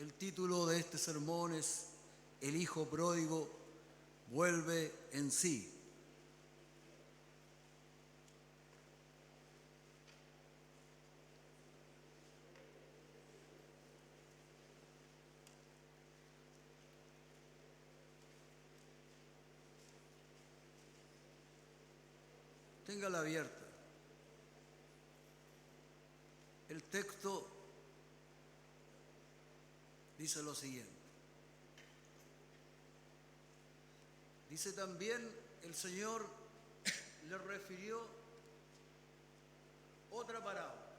El título de este sermón es El Hijo Pródigo vuelve en sí. Téngala abierta. El texto dice lo siguiente. Dice también el Señor le refirió otra parábola.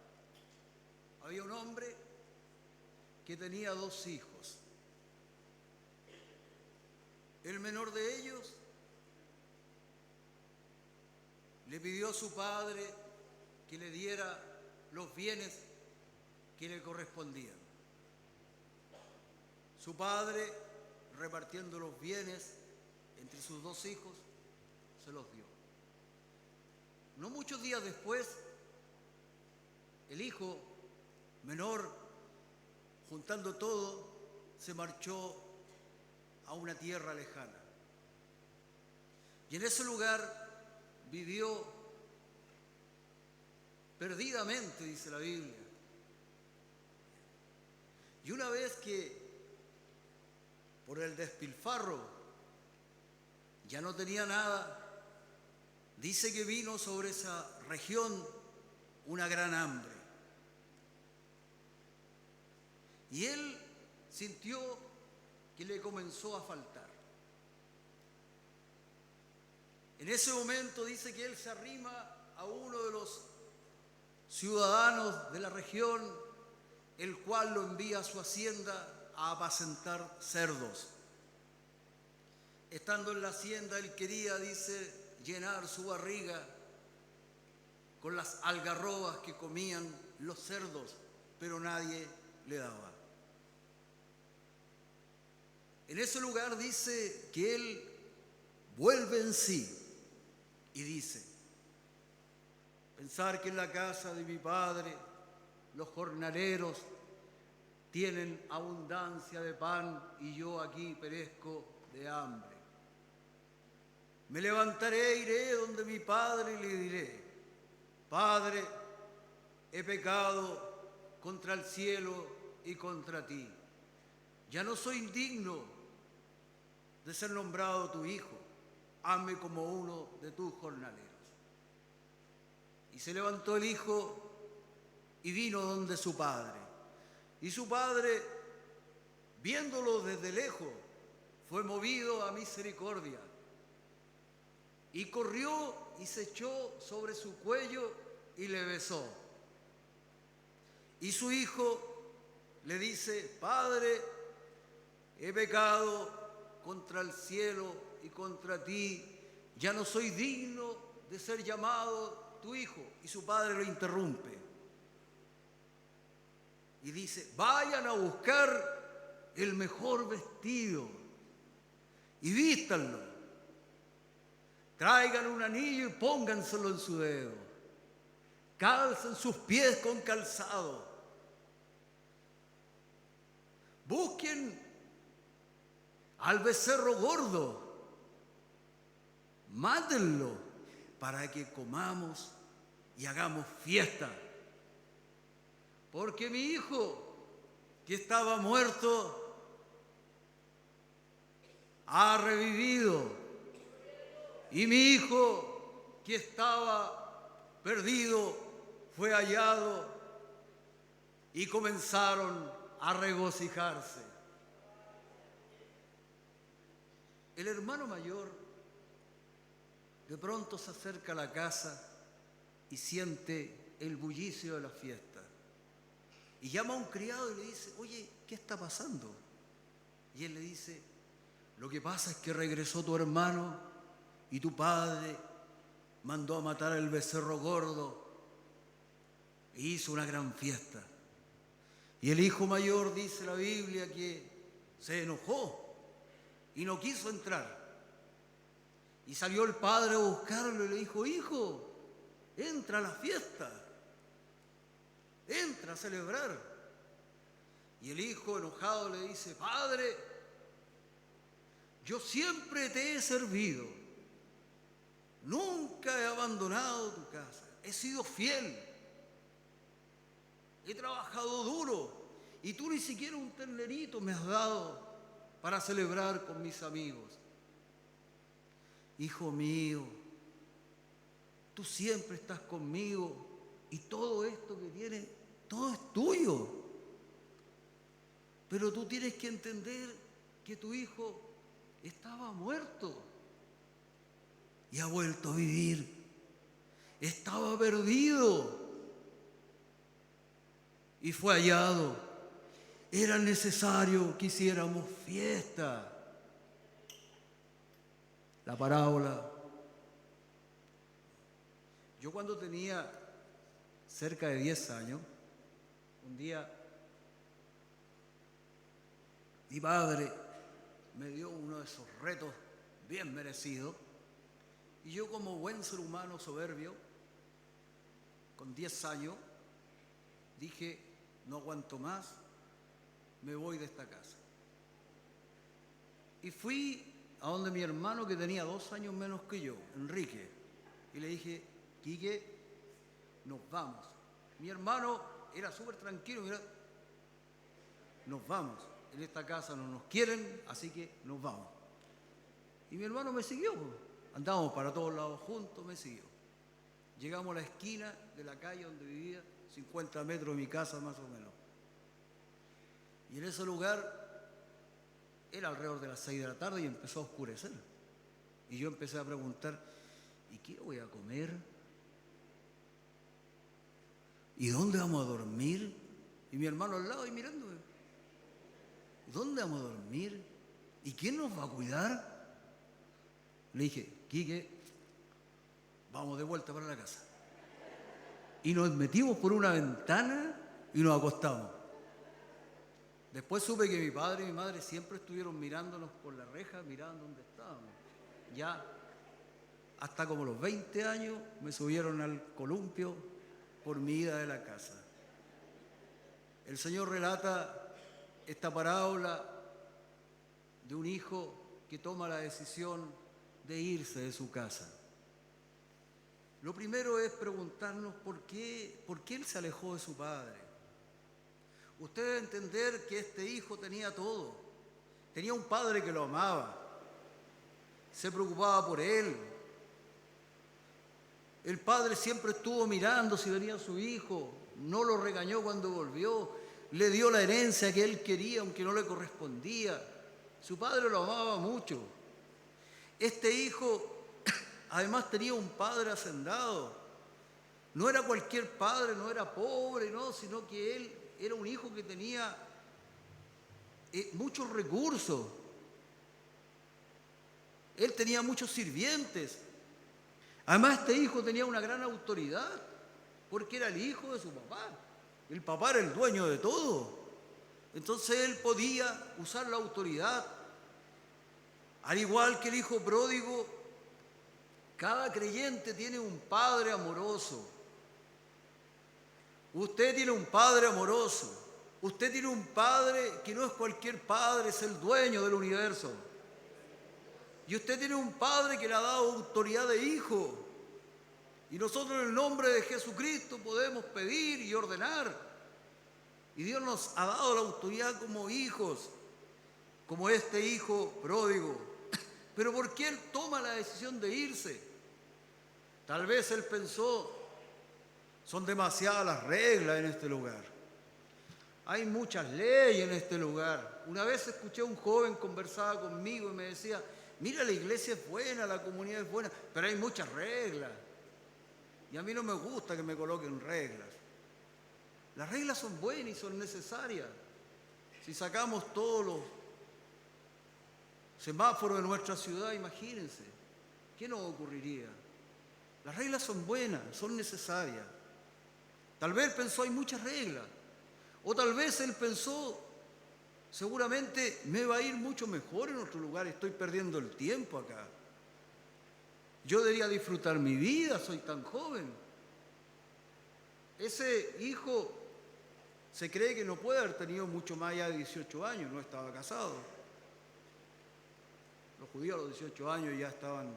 Había un hombre que tenía 2 hijos. El menor de ellos le pidió a su padre que le diera los bienes que le correspondían. Su padre, repartiendo los bienes entre sus 2 hijos, se los dio. No muchos días después, el hijo menor, juntando todo, se marchó a una tierra lejana. Y en ese lugar vivió perdidamente, dice la Biblia. Y una vez que por el despilfarro ya no tenía nada, dice que vino sobre esa región una gran hambre. Y él sintió que le comenzó a faltar. En ese momento dice que él se arrima a uno de los ciudadanos de la región, el cual lo envía a su hacienda a apacentar cerdos. Estando en la hacienda, él quería, dice, llenar su barriga con las algarrobas que comían los cerdos, pero nadie le daba. En ese lugar dice que él vuelve en sí y dice: pensar que en la casa de mi padre los jornaleros tienen abundancia de pan y yo aquí perezco de hambre. Me levantaré e iré donde mi padre y le diré: Padre, he pecado contra el cielo y contra ti. Ya no soy digno de ser nombrado tu hijo. Hazme como uno de tus jornaleros. Y se levantó el hijo y vino donde su padre. Y su padre, viéndolo desde lejos, fue movido a misericordia. Y corrió y se echó sobre su cuello y le besó. Y su hijo le dice: Padre, he pecado contra el cielo y contra ti, ya no soy digno de ser llamado tu hijo. Y su padre lo interrumpe y dice: vayan a buscar el mejor vestido y vístanlo. Traigan un anillo y pónganselo en su dedo. Calcen sus pies con calzado. Busquen al becerro gordo. Mátenlo para que comamos y hagamos fiesta. Porque mi hijo, que estaba muerto, ha revivido. Y mi hijo, que estaba perdido, fue hallado. Y comenzaron a regocijarse. El hermano mayor de pronto se acerca a la casa y siente el bullicio de la fiesta. Y llama a un criado y le dice: oye, ¿qué está pasando? Y él le dice: lo que pasa es que regresó tu hermano y tu padre mandó a matar al becerro gordo e hizo una gran fiesta. Y el hijo mayor, dice la Biblia, que se enojó y no quiso entrar. Y salió el padre a buscarlo y le dijo: hijo, entra a la fiesta, entra a celebrar. Y el hijo enojado le dice: padre, yo siempre te he servido, nunca he abandonado tu casa, he sido fiel, he trabajado duro y tú ni siquiera un ternerito me has dado para celebrar con mis amigos. Hijo mío, tú siempre estás conmigo y todo esto que tienes, todo es tuyo. Pero tú tienes que entender que tu hijo estaba muerto y ha vuelto a vivir. Estaba perdido y fue hallado. Era necesario que hiciéramos fiesta. La parábola. Yo cuando tenía cerca de 10 años, un día mi padre me dio uno de esos retos bien merecidos y yo, como buen ser humano soberbio, con 10 años, dije: no aguanto más, me voy de esta casa. Y fui a donde mi hermano, que tenía 2 años menos que yo, Enrique, y le dije: Quique, nos vamos. Mi hermano era súper tranquilo, mira, nos vamos. En esta casa no nos quieren, así que nos vamos. Y mi hermano me siguió, andábamos para todos lados juntos, me siguió. Llegamos a la esquina de la calle donde vivía, 50 metros de mi casa más o menos. Y en ese lugar era alrededor de las 6 de la tarde y empezó a oscurecer. Y yo empecé a preguntar: ¿y qué voy a comer? ¿Y dónde vamos a dormir? Y mi hermano al lado y mirándome: ¿dónde vamos a dormir? ¿Y quién nos va a cuidar? Le dije: Quique, vamos de vuelta para la casa. Y nos metimos por una ventana y nos acostamos. Después supe que mi padre y mi madre siempre estuvieron mirándonos por la reja, miraban dónde estábamos. Ya hasta como los 20 años me subieron al columpio por mi ida de la casa. El Señor relata esta parábola de un hijo que toma la decisión de irse de su casa. Lo primero es preguntarnos por qué él se alejó de su padre. Usted debe entender que este hijo tenía todo. Tenía un padre que lo amaba, se preocupaba por él. El padre siempre estuvo mirando si venía su hijo, no lo regañó cuando volvió, le dio la herencia que él quería aunque no le correspondía. Su padre lo amaba mucho. Este hijo además tenía un padre hacendado. No era cualquier padre, no era pobre, no, sino que él era un hijo que tenía muchos recursos. Él tenía muchos sirvientes. Además, este hijo tenía una gran autoridad, porque era el hijo de su papá. El papá era el dueño de todo. Entonces él podía usar la autoridad. Al igual que el hijo pródigo, cada creyente tiene un padre amoroso. Usted tiene un padre amoroso. Usted tiene un padre que no es cualquier padre, es el dueño del universo. Y usted tiene un padre que le ha dado autoridad de hijo. Y nosotros en el nombre de Jesucristo podemos pedir y ordenar. Y Dios nos ha dado la autoridad como hijos, como este hijo pródigo. Pero ¿por qué él toma la decisión de irse? Tal vez él pensó: son demasiadas las reglas en este lugar. Hay muchas leyes en este lugar. Una vez escuché a un joven conversaba conmigo y me decía: mira, la iglesia es buena, la comunidad es buena, pero hay muchas reglas. Y a mí no me gusta que me coloquen reglas. Las reglas son buenas y son necesarias. Si sacamos todos los semáforos de nuestra ciudad, imagínense, ¿qué nos ocurriría? Las reglas son buenas, son necesarias. Tal vez pensó: hay muchas reglas. O tal vez él pensó: seguramente me va a ir mucho mejor en otro lugar, estoy perdiendo el tiempo acá. Yo debería disfrutar mi vida, soy tan joven. Ese hijo Se cree que no puede haber tenido mucho más allá de 18 años, no estaba casado. Los judíos a los 18 años ya estaban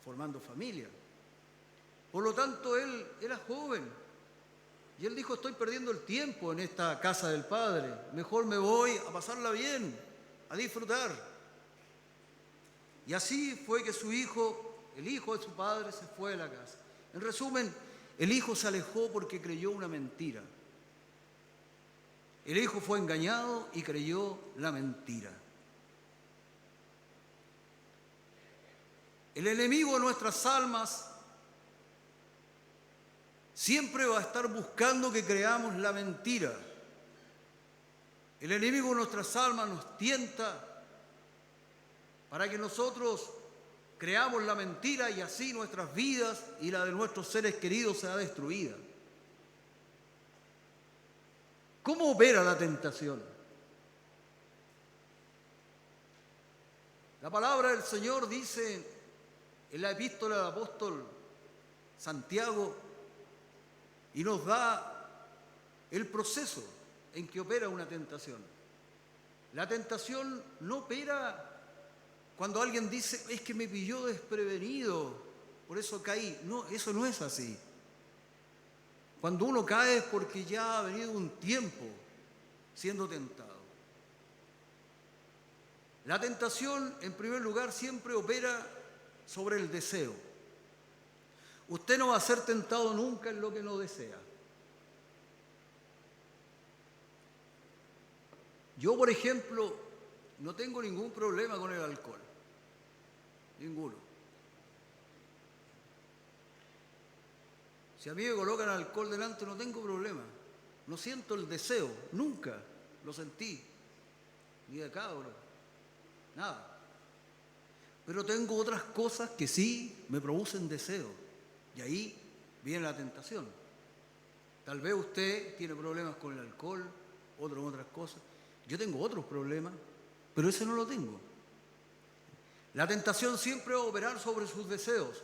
formando familia. Por lo tanto, él era joven. Y él dijo, estoy perdiendo el tiempo en esta casa del Padre. Mejor me voy a pasarla bien, a disfrutar. Y así fue que su hijo, el hijo de su padre, se fue de la casa. En resumen, el hijo se alejó porque creyó una mentira. El hijo fue engañado y creyó la mentira. El enemigo de nuestras almas siempre va a estar buscando que creamos la mentira. El enemigo de nuestras almas nos tienta para que nosotros creamos la mentira y así nuestras vidas y la de nuestros seres queridos sea destruida. ¿Cómo opera la tentación? La palabra del Señor dice en la epístola del apóstol Santiago y nos da el proceso en que opera una tentación. La tentación no opera cuando alguien dice, es que me pilló desprevenido, por eso caí. No, eso no es así. Cuando uno cae es porque ya ha venido un tiempo siendo tentado. La tentación, en primer lugar, siempre opera sobre el deseo. Usted no va a ser tentado nunca en lo que no desea. Yo, por ejemplo, no tengo ningún problema con el alcohol. Ninguno. Si a mí me colocan alcohol delante no tengo problema. No siento el deseo, nunca lo sentí. Ni de cabro, nada. Pero tengo otras cosas que sí me producen deseo. Y ahí viene la tentación. Tal vez usted tiene problemas con el alcohol, otros con otras cosas. Yo tengo otros problemas, pero ese no lo tengo. La tentación siempre va a operar sobre sus deseos.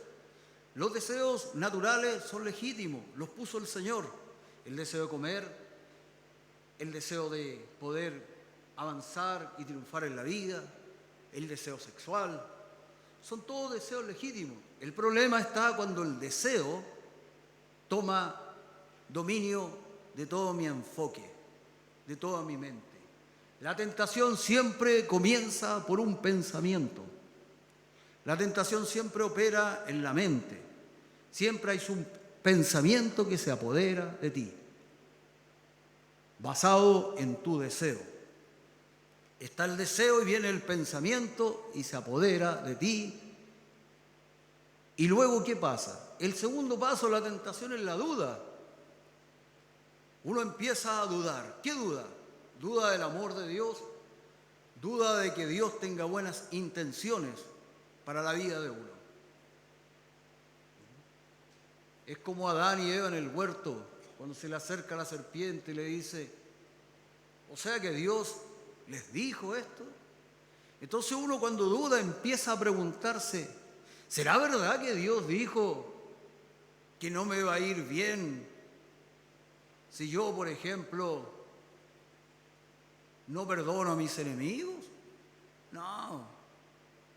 Los deseos naturales son legítimos, los puso el Señor. El deseo de comer, el deseo de poder avanzar y triunfar en la vida, el deseo sexual, son todos deseos legítimos. El problema está cuando el deseo toma dominio de todo mi enfoque, de toda mi mente. La tentación siempre comienza por un pensamiento. La tentación siempre opera en la mente. Siempre hay un pensamiento que se apodera de ti, basado en tu deseo. Está el deseo y viene el pensamiento y se apodera de ti. ¿Y luego qué pasa? El segundo paso de la tentación es la duda. Uno empieza a dudar. ¿Qué duda? Duda del amor de Dios, duda de que Dios tenga buenas intenciones para la vida de uno. Es como Adán y Eva en el huerto, cuando se le acerca la serpiente y le dice, o sea que Dios les dijo esto. Entonces uno cuando duda empieza a preguntarse, ¿será verdad que Dios dijo que no me va a ir bien si yo, por ejemplo, no perdono a mis enemigos? No,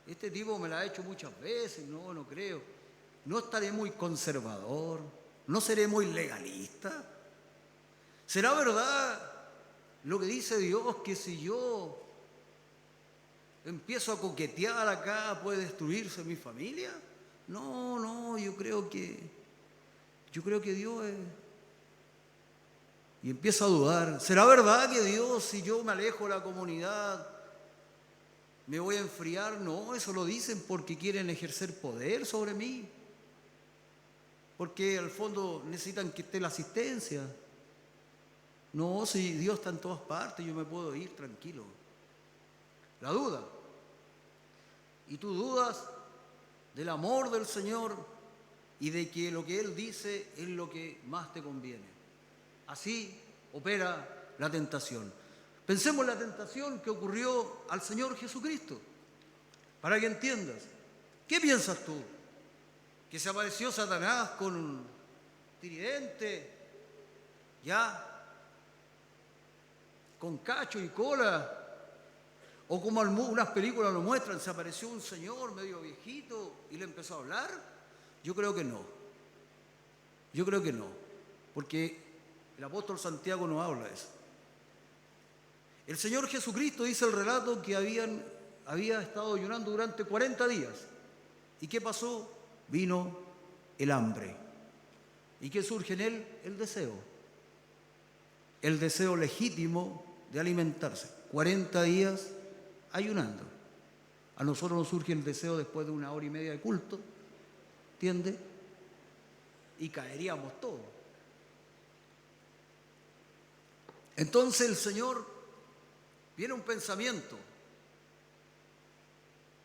este tipo me la ha hecho muchas veces, no creo. No estaré muy conservador, no seré muy legalista. ¿Será verdad lo que dice Dios, que si yo empiezo a coquetear acá puede destruirse mi familia? No, yo creo que Dios es... Y empiezo a dudar. ¿Será verdad que Dios, si yo me alejo de la comunidad, me voy a enfriar? No, eso lo dicen porque quieren ejercer poder sobre mí. Porque al fondo necesitan que esté la asistencia. No, si Dios está en todas partes, yo me puedo ir tranquilo. La duda. Y tú dudas del amor del Señor y de que lo que Él dice es lo que más te conviene. Así opera la tentación. Pensemos en la tentación que ocurrió al Señor Jesucristo, para que entiendas. ¿Qué piensas tú? ¿Que se apareció Satanás con un tridente? ¿Ya? con cacho y cola. O como unas películas lo muestran, se apareció un señor medio viejito y le empezó a hablar. Yo creo que no. Yo creo que no. Porque el apóstol Santiago no habla de eso. El Señor Jesucristo dice el relato que había estado ayunando durante 40 días. ¿Y qué pasó? Vino el hambre. ¿Y qué surge en él? El deseo. El deseo legítimo de alimentarse. 40 días ayunando. A nosotros nos surge el deseo después de 1 hora y media de culto, ¿entiende? Y caeríamos todos. Entonces el Señor, viene un pensamiento,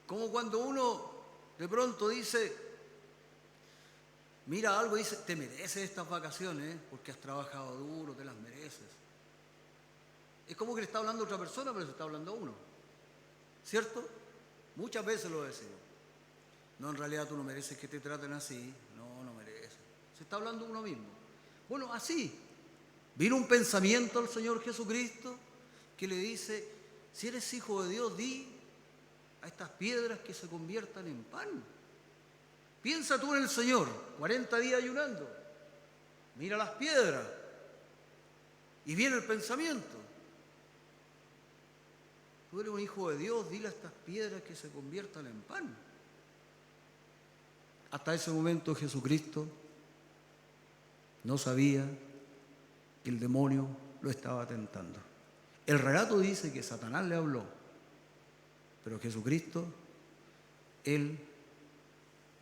como cuando uno de pronto dice, mira algo y dice, te mereces estas vacaciones, porque has trabajado duro, te las mereces. Es como que le está hablando a otra persona, pero se está hablando a uno. ¿Cierto? Muchas veces lo decimos. No, en realidad tú no mereces que te traten así. No, no mereces. Se está hablando a uno mismo. Bueno, así. Vino un pensamiento al Señor Jesucristo que le dice, si eres hijo de Dios, di a estas piedras que se conviertan en pan. Piensa tú en el Señor, 40 días ayunando. Mira las piedras. Y viene el pensamiento. Tú eres un hijo de Dios, dile a estas piedras que se conviertan en pan. Hasta ese momento Jesucristo no sabía que el demonio lo estaba tentando. El relato dice que Satanás le habló, pero Jesucristo, él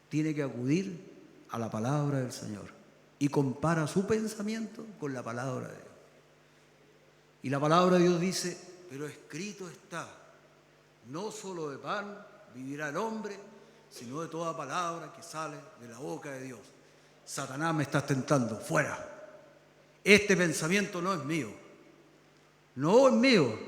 tiene que acudir a la palabra del Señor y compara su pensamiento con la palabra de Dios. Y la palabra de Dios dice, pero escrito está, no solo de pan vivirá el hombre, sino de toda palabra que sale de la boca de Dios. Satanás, me estás tentando, fuera. Este pensamiento no es mío. No es mío.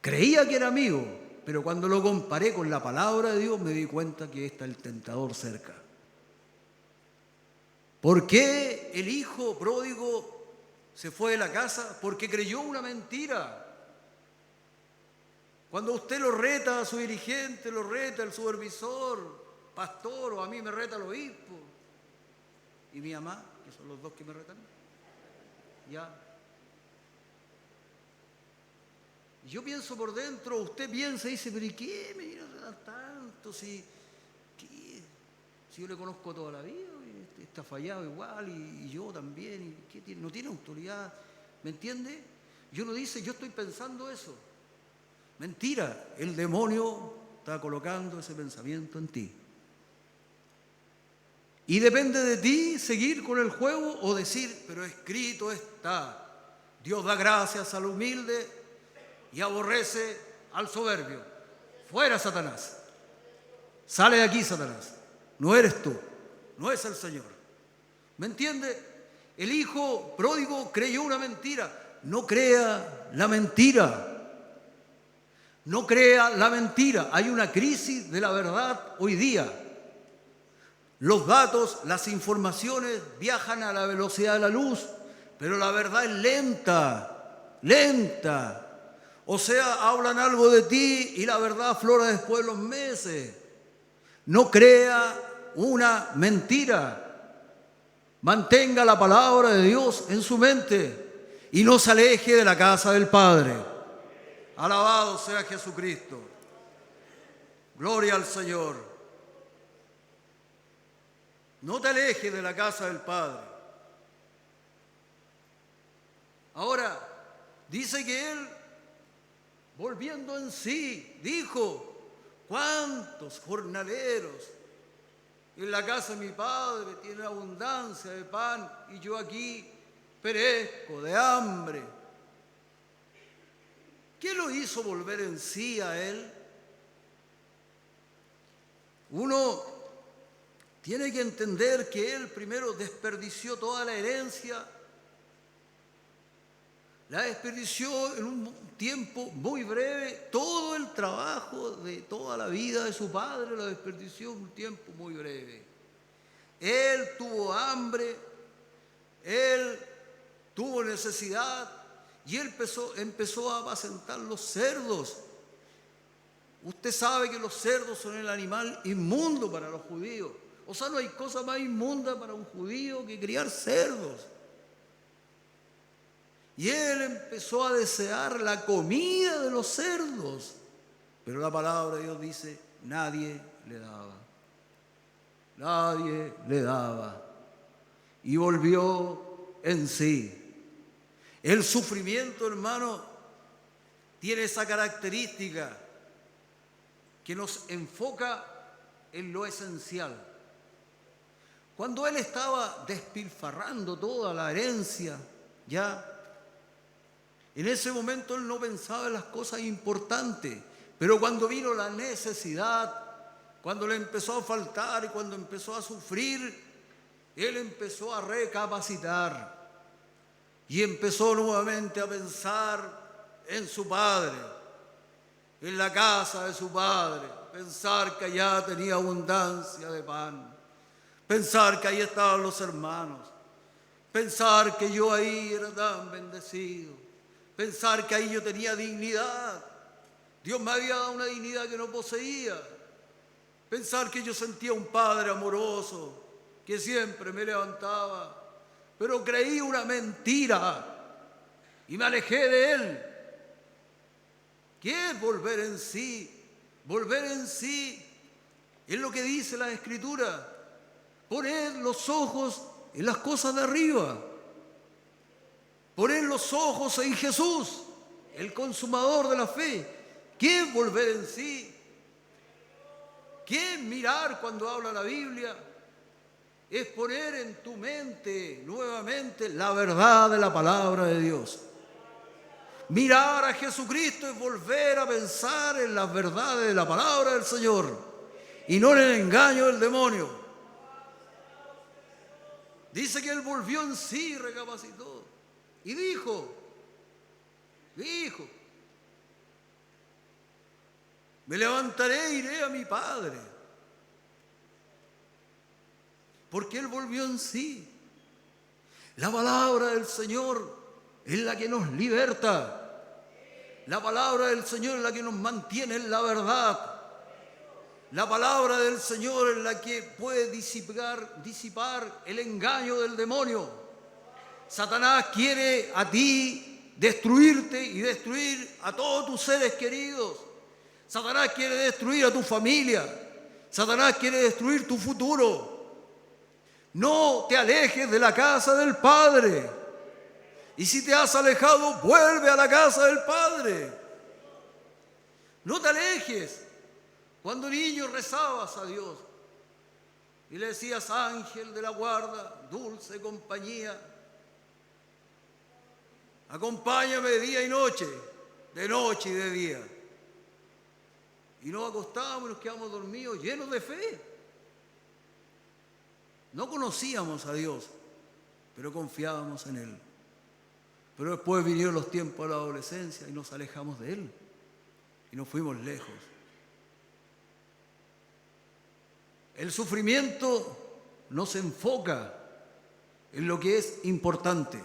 Creía que era mío, pero cuando lo comparé con la palabra de Dios me di cuenta que está el tentador cerca. ¿Por qué el hijo pródigo se fue de la casa? Porque creyó una mentira. Cuando usted lo reta a su dirigente, lo reta al supervisor, pastor, o a mí me reta el obispo, y mi mamá, que son los dos que me retan, ya. Y yo pienso por dentro, usted piensa y dice, pero ¿y qué me viene a retar tanto? Si yo le conozco toda la vida, está fallado igual, y yo también, y ¿qué tiene? No tiene autoridad, ¿me entiende? Y uno dice, yo estoy pensando eso. Mentira, el demonio está colocando ese pensamiento en ti. Y depende de ti seguir con el juego o decir, pero escrito está, Dios da gracias al humilde y aborrece al soberbio. Fuera, Satanás. Sale de aquí, Satanás. No eres tú, no es el Señor. ¿Me entiende? El hijo pródigo creyó una mentira. No crea la mentira. No crea la mentira. Hay una crisis de la verdad hoy día. Los datos, las informaciones viajan a la velocidad de la luz, pero la verdad es lenta, lenta. O sea, hablan algo de ti y la verdad aflora después de los meses. No crea una mentira. Mantenga la palabra de Dios en su mente y no se aleje de la casa del Padre. Alabado sea Jesucristo. Gloria al Señor. No te alejes de la casa del Padre. Ahora, dice que él, volviendo en sí, dijo, ¿cuántos jornaleros en la casa de mi Padre tienen abundancia de pan y yo aquí perezco de hambre? ¿Qué lo hizo volver en sí a él? Uno tiene que entender que él primero desperdició toda la herencia, la desperdició en un tiempo muy breve, todo el trabajo de toda la vida de su padre lo desperdició en un tiempo muy breve. Él tuvo hambre, él tuvo necesidad y él empezó a apacentar los cerdos. Usted sabe que los cerdos son el animal inmundo para los judíos. O sea, no hay cosa más inmunda para un judío que criar cerdos. Y él empezó a desear la comida de los cerdos. Pero la palabra de Dios dice, nadie le daba. Nadie le daba. Y volvió en sí. El sufrimiento, hermano, tiene esa característica que nos enfoca en lo esencial. Cuando él estaba despilfarrando toda la herencia, ya, en ese momento él no pensaba en las cosas importantes, pero cuando vino la necesidad, cuando le empezó a faltar y cuando empezó a sufrir, él empezó a recapacitar y empezó nuevamente a pensar en su padre, en la casa de su padre, pensar que allá tenía abundancia de pan, pensar que ahí estaban los hermanos, pensar que yo ahí era tan bendecido, pensar que ahí yo tenía dignidad. Dios me había dado una dignidad que no poseía. Pensar que yo sentía un padre amoroso que siempre me levantaba, pero creí una mentira y me alejé de él. ¿Qué es volver en sí? Volver en sí es lo que dice la Escritura. Poned los ojos en las cosas de arriba. Poned los ojos en Jesús, el consumador de la fe. ¿Qué es volver en sí? ¿Qué es mirar cuando habla la Biblia? Es poner en tu mente nuevamente la verdad de la palabra de Dios. Mirar a Jesucristo es volver a pensar en las verdades de la palabra del Señor y no en el engaño del demonio. Dice que él volvió en sí, recapacitó y dijo, me levantaré e iré a mi padre. Porque él volvió en sí. La palabra del Señor es la que nos liberta. La palabra del Señor es la que nos mantiene en la verdad. La palabra del Señor es la que puede disipar el engaño del demonio. Satanás quiere a ti destruirte y destruir a todos tus seres queridos. Satanás quiere destruir a tu familia. Satanás quiere destruir tu futuro. No te alejes de la casa del Padre. Y si te has alejado, vuelve a la casa del Padre. No te alejes. Cuando niño rezabas a Dios y le decías, ángel de la guarda, dulce compañía, acompáñame de día y noche y de día. Y nos acostábamos y nos quedábamos dormidos llenos de fe. No conocíamos a Dios, pero confiábamos en Él. Pero después vinieron los tiempos de la adolescencia y nos alejamos de Él. Y nos fuimos lejos. El sufrimiento nos enfoca en lo que es importante.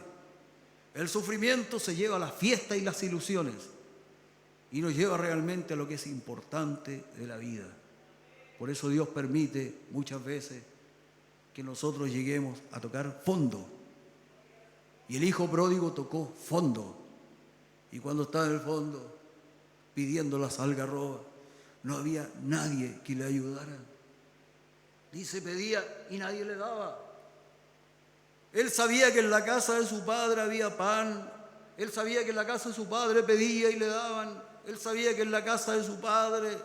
El sufrimiento se lleva a la fiesta y las ilusiones y nos lleva realmente a lo que es importante de la vida. Por eso Dios permite muchas veces que nosotros lleguemos a tocar fondo. Y el hijo pródigo tocó fondo. Y cuando estaba en el fondo pidiendo las algarrobas, no había nadie que le ayudara. Dice, pedía y nadie le daba. Él sabía que en la casa de su padre había pan. Él sabía que en la casa de su padre pedía y le daban. Él sabía que en la casa de su padre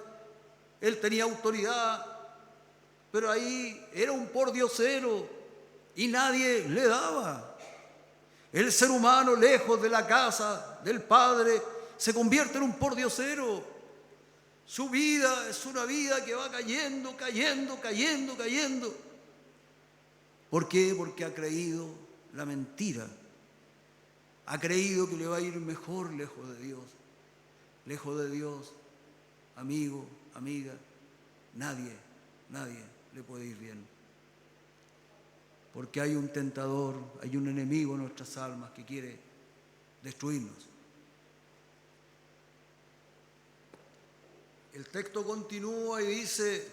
él tenía autoridad. Pero ahí era un pordiosero y nadie le daba. El ser humano, lejos de la casa del Padre, se convierte en un pordiosero. Su vida es una vida que va cayendo. ¿Por qué? Porque ha creído la mentira. Ha creído que le va a ir mejor lejos de Dios. Lejos de Dios, amigo, amiga, nadie le puede ir bien. Porque hay un tentador, hay un enemigo en nuestras almas que quiere destruirnos. El texto continúa y dice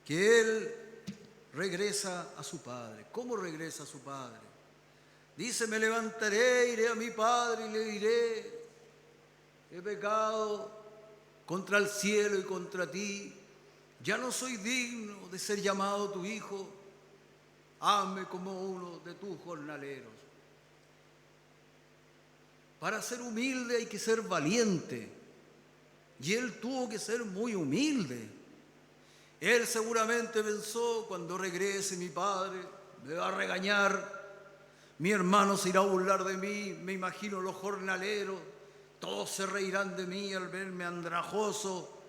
que él regresa a su padre. ¿Cómo regresa a su padre? Dice: me levantaré, iré a mi padre y le diré: he pecado contra el cielo y contra ti, ya no soy digno de ser llamado tu hijo, hazme como uno de tus jornaleros. Para ser humilde hay que ser valiente, y él tuvo que ser muy humilde. Él seguramente pensó: cuando regrese mi padre me va a regañar, mi hermano se irá a burlar de mí, me imagino los jornaleros, todos se reirán de mí al verme andrajoso,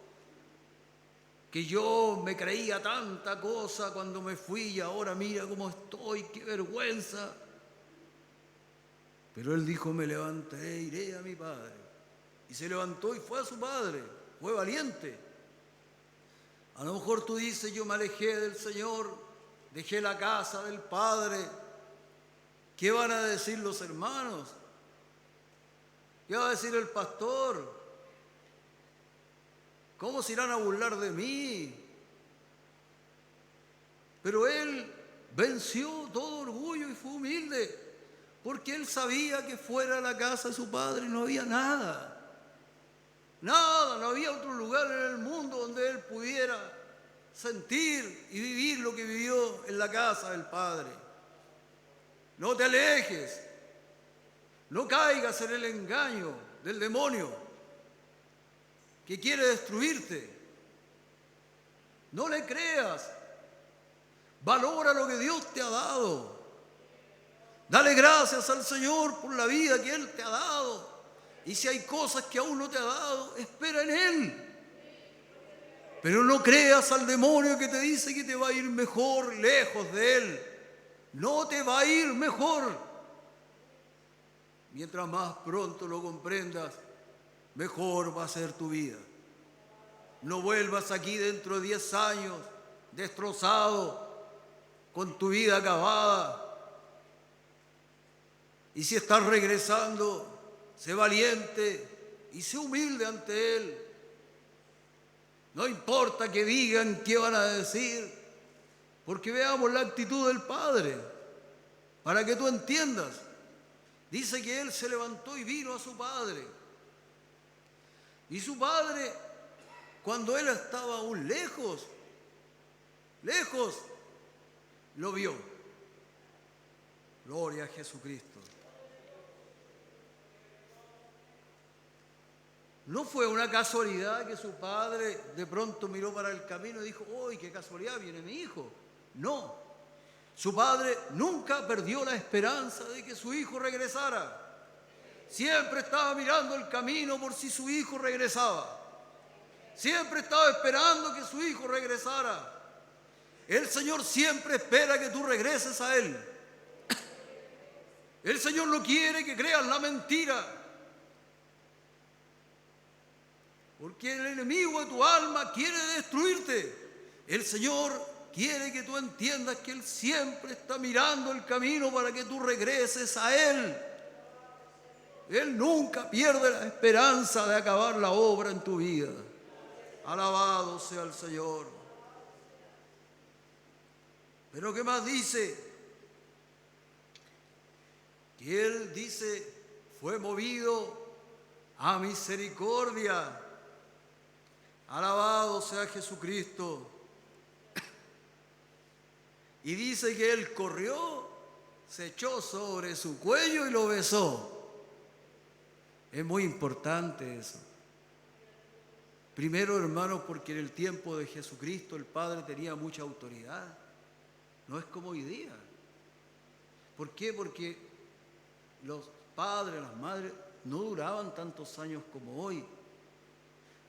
que yo me creía tanta cosa cuando me fui y ahora mira cómo estoy, qué vergüenza. Pero él dijo: me levantaré, iré a mi padre. Y se levantó y fue a su padre, fue valiente. A lo mejor tú dices: yo me alejé del Señor, dejé la casa del Padre. ¿Qué van a decir los hermanos? ¿Qué va a decir el pastor? ¿Cómo se irán a burlar de mí? Pero él venció todo orgullo y fue humilde, porque él sabía que fuera de la casa de su padre no había nada. Nada, no había otro lugar en el mundo donde él pudiera sentir y vivir lo que vivió en la casa del Padre. No te alejes, no caigas en el engaño del demonio que quiere destruirte. No le creas, valora lo que Dios te ha dado. Dale gracias al Señor por la vida que Él te ha dado. Y si hay cosas que aún no te ha dado, espera en Él. Pero no creas al demonio que te dice que te va a ir mejor lejos de Él. No te va a ir mejor. Mientras más pronto lo comprendas, mejor va a ser tu vida. No vuelvas aquí dentro de 10 años destrozado, con tu vida acabada. Y si estás regresando, sé valiente y sé humilde ante Él. No importa que digan qué van a decir, porque veamos la actitud del Padre, para que tú entiendas. Dice que Él se levantó y vino a su Padre. Y su Padre, cuando Él estaba aún lejos, lo vio. Gloria a Jesucristo. No fue una casualidad que su padre de pronto miró para el camino y dijo: ¡uy, qué casualidad, viene mi hijo! No, su padre nunca perdió la esperanza de que su hijo regresara. Siempre estaba mirando el camino por si su hijo regresaba. Siempre estaba esperando que su hijo regresara. El Señor siempre espera que tú regreses a Él. El Señor no quiere que creas la mentira, porque el enemigo de tu alma quiere destruirte. El Señor quiere que tú entiendas que Él siempre está mirando el camino para que tú regreses a Él. Él nunca pierde la esperanza de acabar la obra en tu vida. Alabado sea el Señor. Pero ¿qué más dice? Que Él dice: fue movido a misericordia. Alabado sea Jesucristo. Y dice que Él corrió, se echó sobre su cuello y lo besó. Es muy importante eso. Primero, hermanos, porque en el tiempo de Jesucristo el Padre tenía mucha autoridad. No es como hoy día. ¿Por qué? Porque los padres, las madres, no duraban tantos años como hoy.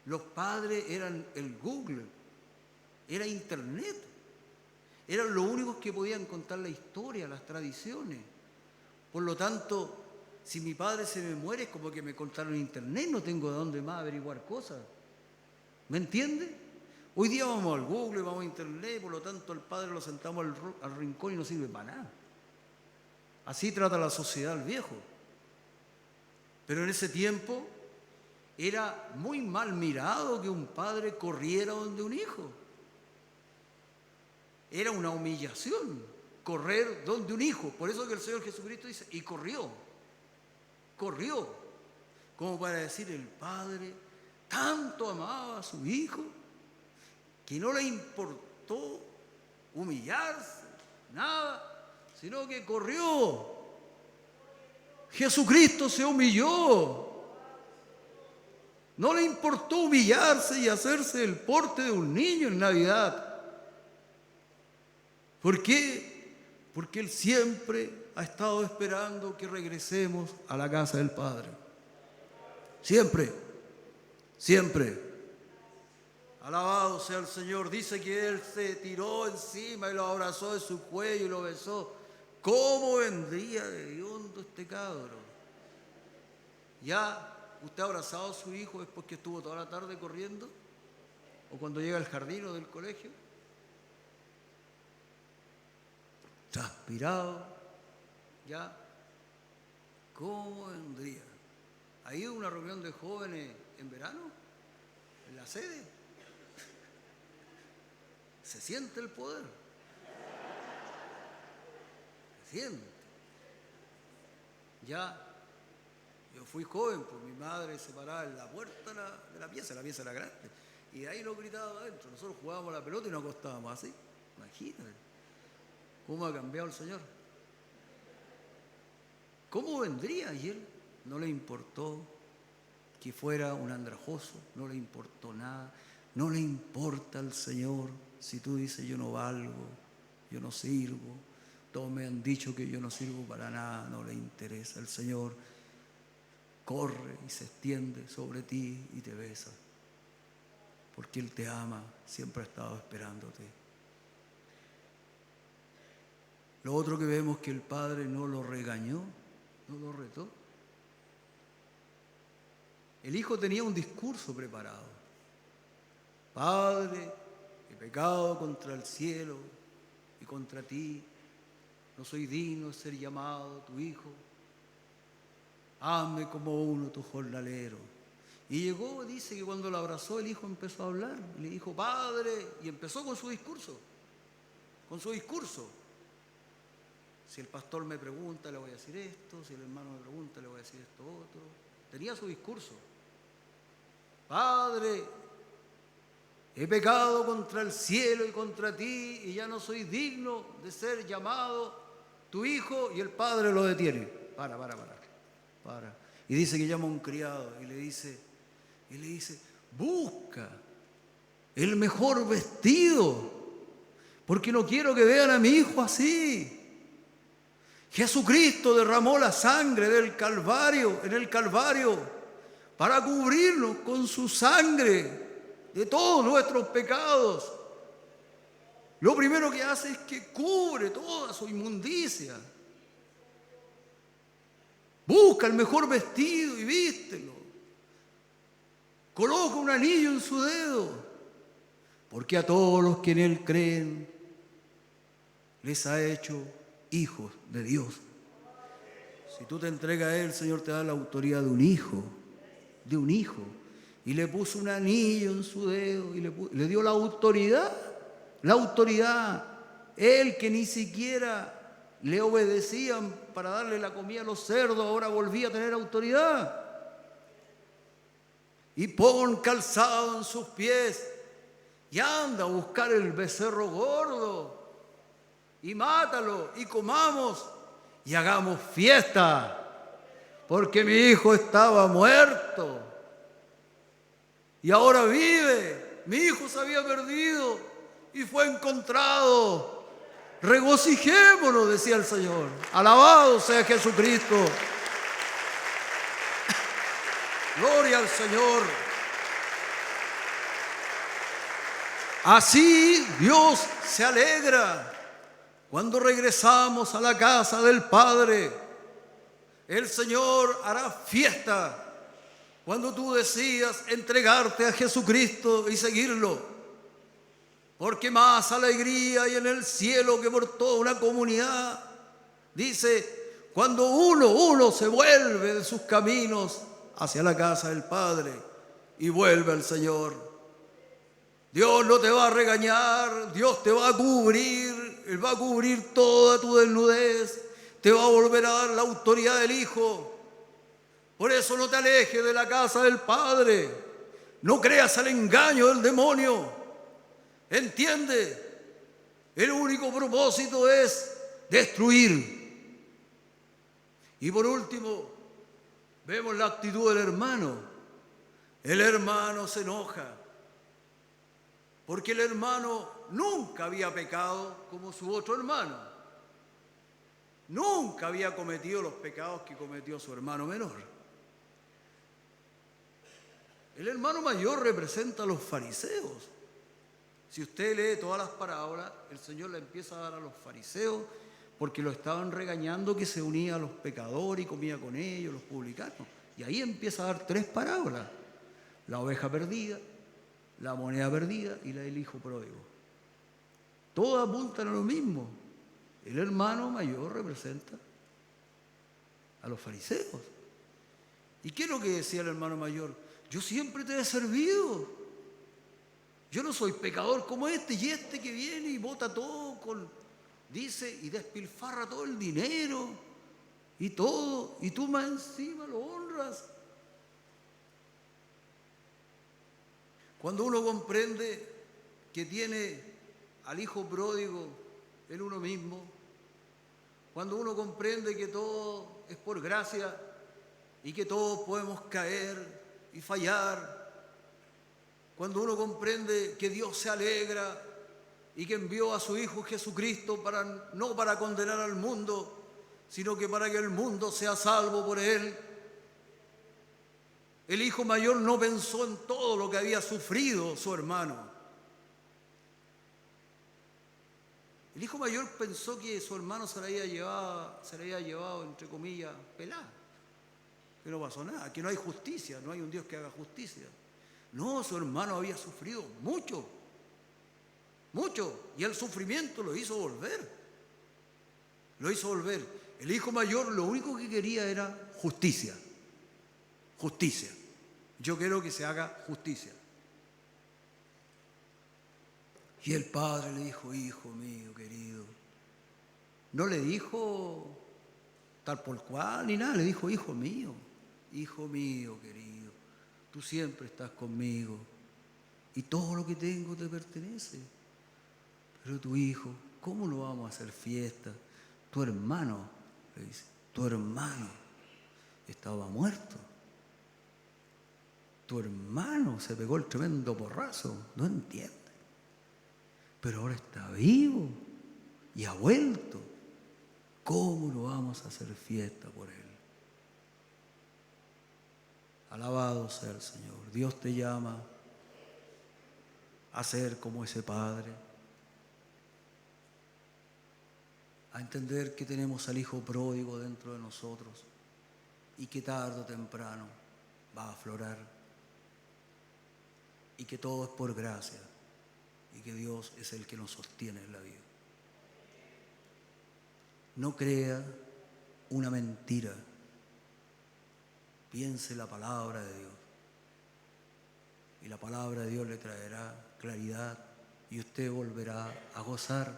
Los padres eran el Google, era Internet. Eran los únicos que podían contar la historia, las tradiciones. Por lo tanto, si mi padre se me muere, es como que me contaron Internet, no tengo de dónde más averiguar cosas. ¿Me entiende? Hoy día vamos al Google, vamos a Internet, por lo tanto el padre lo sentamos al rincón y no sirve para nada. Así trata la sociedad al viejo. Pero en ese tiempo era muy mal mirado que un padre corriera donde un hijo. Era una humillación correr donde un hijo. Por eso que el Señor Jesucristo dice, y corrió, como para decir, el padre tanto amaba a su hijo que no le importó humillarse, nada, sino que corrió. Jesucristo se humilló. No le importó humillarse y hacerse el porte de un niño en Navidad. ¿Por qué? Porque Él siempre ha estado esperando que regresemos a la casa del Padre. Siempre, siempre. Alabado sea el Señor. Dice que Él se tiró encima y lo abrazó de su cuello y lo besó. ¿Cómo vendría de hediondo este cabro? ¿Ya usted ha abrazado a su hijo después que estuvo toda la tarde corriendo? ¿O cuando llega al jardín o del colegio? Transpirado, ¿ya? ¿Cómo vendría? ¿Ha ido a una reunión de jóvenes en verano? ¿En la sede? Se siente el poder. Se siente. Ya, yo fui joven, pues mi madre se paraba en la puerta de la pieza era grande. Y de ahí lo gritaba adentro. Nosotros jugábamos la pelota y nos acostábamos así. Imagínate. ¿Cómo ha cambiado el Señor? ¿Cómo vendría? Y Él no le importó que fuera un andrajoso, no le importó nada, no le importa al Señor si tú dices yo no valgo, yo no sirvo, todos me han dicho que yo no sirvo para nada, no le interesa. El Señor corre y se extiende sobre ti y te besa, porque Él te ama, siempre ha estado esperándote. Lo otro que vemos es que el Padre no lo regañó, no lo retó. El Hijo tenía un discurso preparado. Padre, he pecado contra el cielo y contra ti. No soy digno de ser llamado tu Hijo. Hazme como uno, tu jornalero. Y llegó, dice que cuando lo abrazó el Hijo empezó a hablar. Y le dijo, Padre, y empezó con su discurso. Si el pastor me pregunta, le voy a decir esto. Si el hermano me pregunta, le voy a decir esto otro. Tenía su discurso. Padre, he pecado contra el cielo y contra ti, y ya no soy digno de ser llamado tu hijo. Y el padre lo detiene. Para. Y dice que llama a un criado y le dice, busca el mejor vestido, porque no quiero que vean a mi hijo así. Jesucristo derramó la sangre del Calvario, en el Calvario, para cubrirnos con su sangre de todos nuestros pecados. Lo primero que hace es que cubre toda su inmundicia. Busca el mejor vestido y vístelo. Coloca un anillo en su dedo, porque a todos los que en Él creen les ha hecho hijos de Dios. Si tú te entregas a Él, el Señor te da la autoridad de un hijo. Y le puso un anillo en su dedo y le dio la autoridad. Él que ni siquiera le obedecían para darle la comida a los cerdos, ahora volvía a tener autoridad. Y pon calzado en sus pies y anda a buscar el becerro gordo y mátalo y comamos y hagamos fiesta, porque mi hijo estaba muerto y ahora vive. Mi hijo se había perdido y fue encontrado. Regocijémonos, decía el Señor. Alabado sea Jesucristo. Gloria al Señor. Así Dios se alegra cuando regresamos a la casa del Padre. El Señor hará fiesta cuando tú decidas entregarte a Jesucristo y seguirlo. Porque más alegría hay en el cielo que por toda una comunidad. Dice, cuando uno se vuelve de sus caminos hacia la casa del Padre y vuelve al Señor. Dios no te va a regañar, Dios te va a cubrir, Él va a cubrir toda tu desnudez, te va a volver a dar la autoridad del Hijo. Por eso no te alejes de la casa del Padre, no creas al engaño del demonio. Entiende, el único propósito es destruir. Y por último, vemos la actitud del hermano. El hermano se enoja, porque el hermano nunca había pecado como su otro hermano. Nunca había cometido los pecados que cometió su hermano menor. El hermano mayor representa a los fariseos. Si usted lee todas las parábolas, el Señor le empieza a dar a los fariseos porque lo estaban regañando que se unía a los pecadores y comía con ellos, los publicanos. Y ahí empieza a dar 3 parábolas: la oveja perdida, la moneda perdida y la del hijo pródigo. Todas apuntan a lo mismo. El hermano mayor representa a los fariseos. ¿Y qué es lo que decía el hermano mayor? Yo siempre te he servido. Yo no soy pecador como este, y este que viene y bota todo dice, y despilfarra todo el dinero y todo, y tú más encima lo honras. Cuando uno comprende que tiene al hijo pródigo en uno mismo, cuando uno comprende que todo es por gracia y que todos podemos caer y fallar, cuando uno comprende que Dios se alegra y que envió a su Hijo Jesucristo no para condenar al mundo, sino que para que el mundo sea salvo por Él. El hijo mayor no pensó en todo lo que había sufrido su hermano. El hijo mayor pensó que su hermano se le había llevado, entre comillas, pelada, que no pasó nada, que no hay justicia, no hay un Dios que haga justicia. No, su hermano había sufrido mucho, mucho, y el sufrimiento lo hizo volver. Lo hizo volver. El hijo mayor lo único que quería era justicia. Justicia. Yo quiero que se haga justicia. Y el padre le dijo, hijo mío querido. No le dijo tal por cual ni nada, le dijo, hijo mío querido. Tú siempre estás conmigo y todo lo que tengo te pertenece. Pero tu hijo, ¿cómo no vamos a hacer fiesta? Tu hermano, le dice, tu hermano estaba muerto. Tu hermano se pegó el tremendo porrazo, no entiende. Pero ahora está vivo y ha vuelto. ¿Cómo no vamos a hacer fiesta por él? Alabado sea el Señor. Dios te llama a ser como ese Padre, a entender que tenemos al Hijo pródigo dentro de nosotros y que tarde o temprano va a aflorar y que todo es por gracia y que Dios es el que nos sostiene en la vida. No crea una mentira. Piense la palabra de Dios. Y la palabra de Dios le traerá claridad y usted volverá a gozar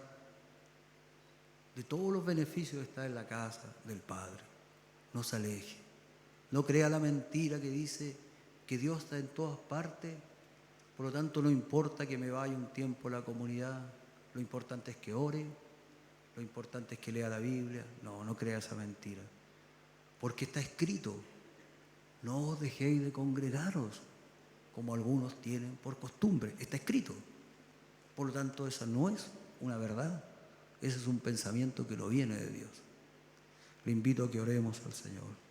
de todos los beneficios de estar en la casa del Padre. No se aleje. No crea la mentira que dice que Dios está en todas partes, por lo tanto no importa que me vaya un tiempo a la comunidad, lo importante es que ore, lo importante es que lea la Biblia. No crea esa mentira. Porque está escrito, no os dejéis de congregaros, como algunos tienen por costumbre. Está escrito. Por lo tanto, esa no es una verdad. Ese es un pensamiento que no viene de Dios. Le invito a que oremos al Señor.